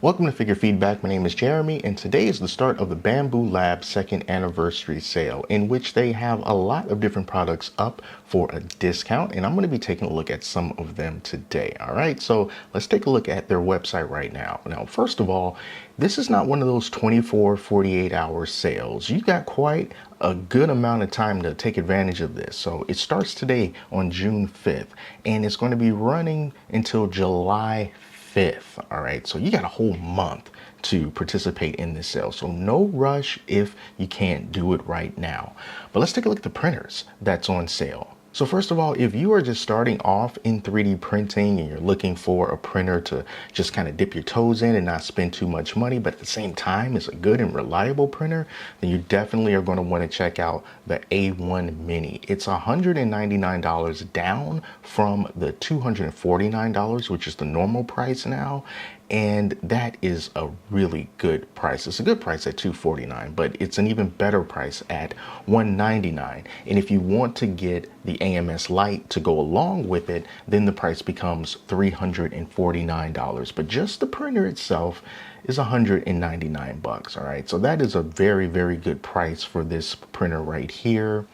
Welcome to Figure Feedback. My name is Jeremy, and today is the start of the Bambu Lab second anniversary sale, in which they have a lot of different products up for a discount, and I'm going to be taking a look at some of them today. All right, so let's take a look at their website right now. Now, first of all, this is not one of those 24, 48-hour sales. You got quite a good amount of time to take advantage of this. So it starts today on June 5th, and it's going to be running until July 5th. All right, so you got a whole month to participate in this sale. So no rush if you can't do it right now. But let's take a look at the printers that's on sale. So first of all, if you are just starting off in 3D printing and you're looking for a printer to just kind of dip your toes in and not spend too much money, but at the same time is a good and reliable printer, then you definitely are going to want to check out the A1 Mini. It's $199 down from the $249, which is the normal price now. And that is a really good price. It's a good price at $249, but it's an even better price at $199. And if you want to get the AMS Lite to go along with it, then the price becomes $349. But just the printer itself is $199. All right, so that is a very, very good price for this printer right here.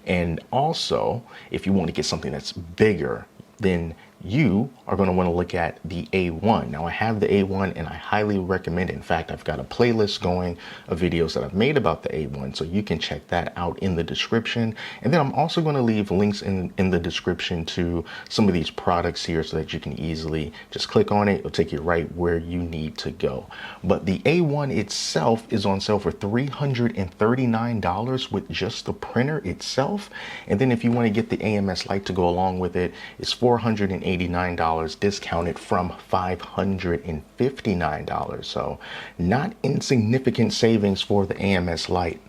And also, if you want to get something that's bigger, then you are going to want to look at the A1. Now I have the A1 and I highly recommend it. In fact, I've got a playlist going of videos that I've made about the A1, so you can check that out in the description. And then I'm also going to leave links in the description to some of these products here so that you can easily just click on it. It'll take you right where you need to go. But the A1 itself is on sale for $339 with just the printer itself. And then if you want to get the AMS Lite to go along with it, it's $489 discounted from $559. So not insignificant savings for the AMS Lite.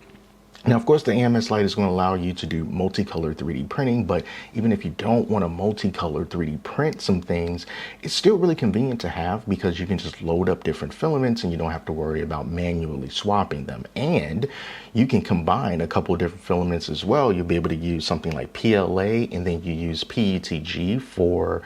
Now, of course, the AMS Lite is going to allow you to do multicolor 3D printing, but even if you don't want to multicolor 3D print some things, it's still really convenient to have because you can just load up different filaments and you don't have to worry about manually swapping them. And you can combine a couple of different filaments as well. You'll be able to use something like PLA, and then you use PETG for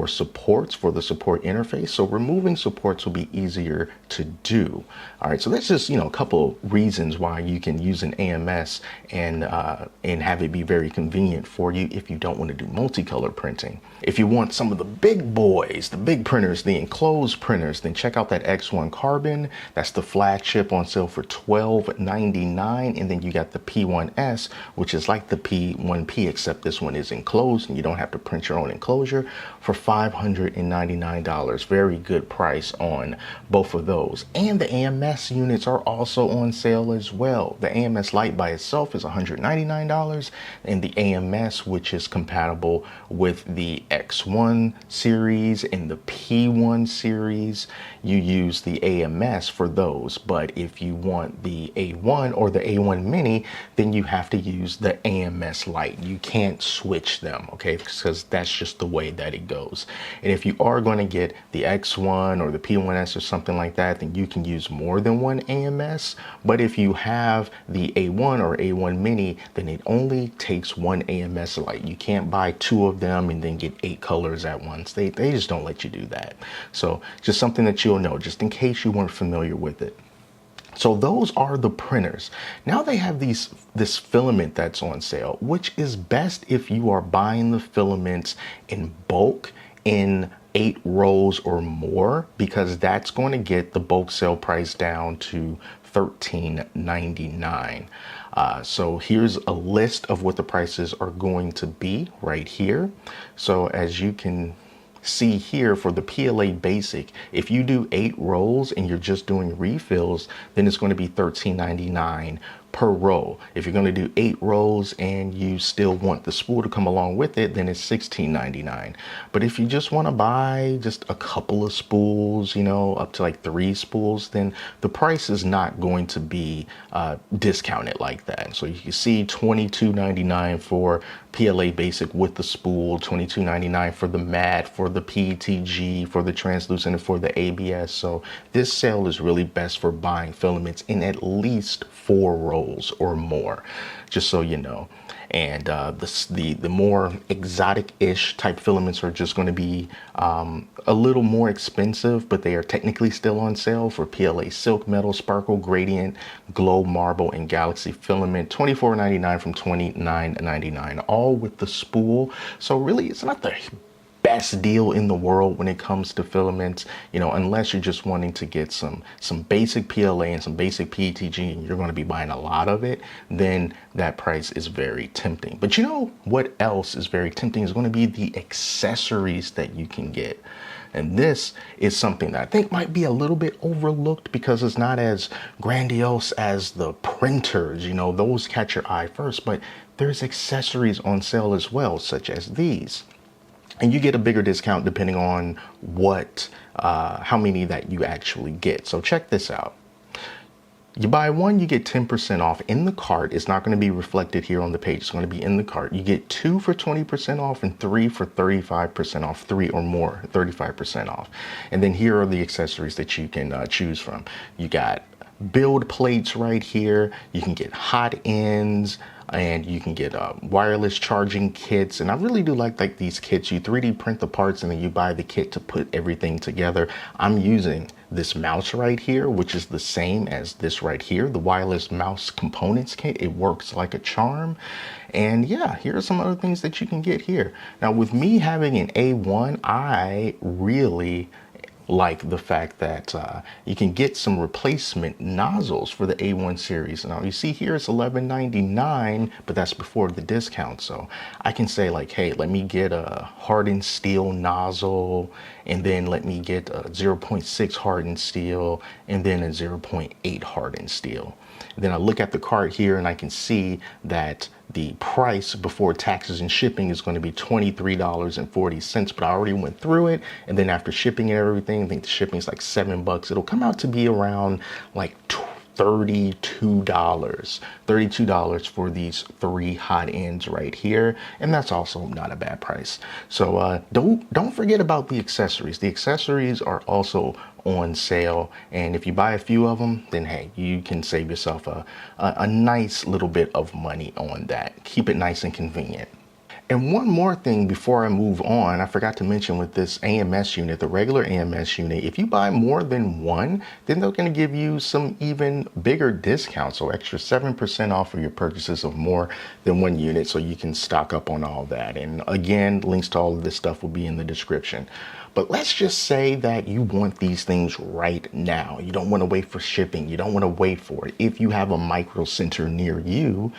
supports, for the support interface. So removing supports will be easier to do. All right, so that's just, a couple reasons why you can use an AMS and have it be very convenient for you if you don't want to do multicolor printing. If you want some of the big boys, the big printers, the enclosed printers, then check out that X1 Carbon. That's the flagship, on sale for $12.99. And then you got the P1S, which is like the P1P, except this one is enclosed and you don't have to print your own enclosure, for $599. Very good price on both of those. And the AMS units are also on sale as well. The AMS Lite by itself is $199, and the AMS, which is compatible with the X1 series and the P1 series, you use the AMS for those. But if you want the A1 or the A1 Mini, then you have to use the AMS Lite. You can't switch them, okay? Because that's just the way that it goes. And if you are going to get the X1 or the P1S or something like that, then you can use more than one AMS. But if you have the A1 or A1 Mini, then it only takes one AMS Lite. You can't buy two of them and then get 8 colors at once. They just don't let you do that. So just something that you'll know, just in case you weren't familiar with it. So those are the printers. Now they have this filament that's on sale, which is best if you are buying the filaments in bulk in 8 rolls or more, because that's going to get the bulk sale price down to $13.99. So here's a list of what the prices are going to be right here. So as you can see here, for the PLA Basic, if you do 8 rolls and you're just doing refills, then it's going to be $13.99 per roll. If you're going to do 8 rolls and you still want the spool to come along with it, then it's $16.99. But if you just want to buy just a couple of spools, up to like 3 spools, then the price is not going to be discounted like that. So you can see $22.99 for PLA Basic with the spool, $22.99 for the matte, for the PETG, for the translucent, and for the ABS. So this sale is really best for buying filaments in at least 4 rolls. rolls or more, just so you know. And the more exotic-ish type filaments are just going to be a little more expensive, but they are technically still on sale for PLA Silk Metal, Sparkle Gradient, Glow Marble, and Galaxy Filament. $24.99 from $29.99, all with the spool. So really, it's not the best deal in the world when it comes to filaments, you know, unless you're just wanting to get some basic PLA and some basic PETG, and you're going to be buying a lot of it, then that price is very tempting. But you know what else is very tempting is going to be the accessories that you can get. And this is something that I think might be a little bit overlooked because it's not as grandiose as the printers, you know, those catch your eye first, but there's accessories on sale as well, such as these. And you get a bigger discount depending on how many that you actually get. So check this out. You buy one, you get 10% off in the cart. It's not going to be reflected here on the page. It's going to be in the cart. You get 2 for 20% off and 3 for 35% off, 3 or more, 35% off. And then here are the accessories that you can choose from. You got build plates right here. You can get hot ends, and you can get wireless charging kits. And I really do like these kits. You 3D print the parts and then you buy the kit to put everything together. I'm using this mouse right here, which is the same as this right here, the wireless mouse components kit. It works like a charm. And yeah, here are some other things that you can get here. Now with me having an A1, I really like the fact that you can get some replacement nozzles for the A1 series. Now you see here it's $11.99, but that's before the discount. So I can say like, hey, let me get a hardened steel nozzle, and then let me get a 0.6 hardened steel, and then a 0.8 hardened steel. Then I look at the cart here and I can see that the price before taxes and shipping is going to be $23.40, but I already went through it. And then after shipping and everything, I think the shipping is like $7. It'll come out to be around like $32 for these 3 hot ends right here, and that's also not a bad price. So don't forget about the accessories. The accessories are also on sale, and if you buy a few of them, then hey, you can save yourself a nice little bit of money on that. Keep it nice and convenient. And one more thing before I move on, I forgot to mention with this AMS unit, the regular AMS unit, if you buy more than one, then they're going to give you some even bigger discounts, so extra 7% off for your purchases of more than one unit, so you can stock up on all that. And again, links to all of this stuff will be in the description. But let's just say that you want these things right now. You don't want to wait for shipping. You don't want to wait for it. If you have a micro center near you,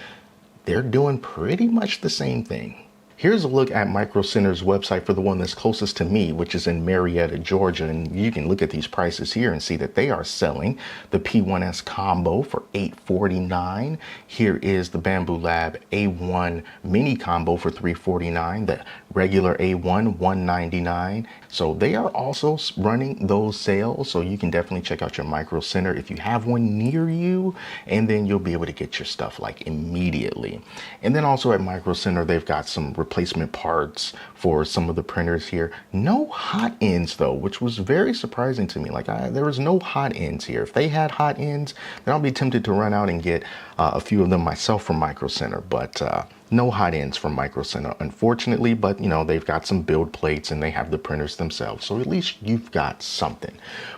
they're doing pretty much the same thing. Here's a look at Micro Center's website for the one that's closest to me, which is in Marietta, Georgia. And you can look at these prices here and see that they are selling the P1S combo for $849. Here is the Bambu Lab A1 mini combo for $349. The regular A1, $199. So they are also running those sales. So you can definitely check out your Micro Center if you have one near you, and then you'll be able to get your stuff like immediately. And then also at Micro Center, they've got some replacement parts for some of the printers here. No hot ends though, which was very surprising to me. Like there was no hot ends here. If they had hot ends, then I'll be tempted to run out and get a few of them myself from Micro Center, but no hot ends from Micro Center, unfortunately. But you know, they've got some build plates and they have the printers themselves, so at least you've got something.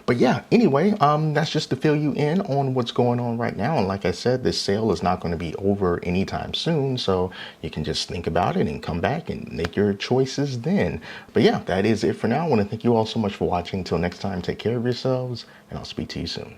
But yeah, anyway, that's just to fill you in on what's going on right now. And like I said, this sale is not going to be over anytime soon, so you can just think about it and come back and make your choices then. But yeah, that is it for now. I want to thank you all so much for watching. Until next time, take care of yourselves, and I'll speak to you soon.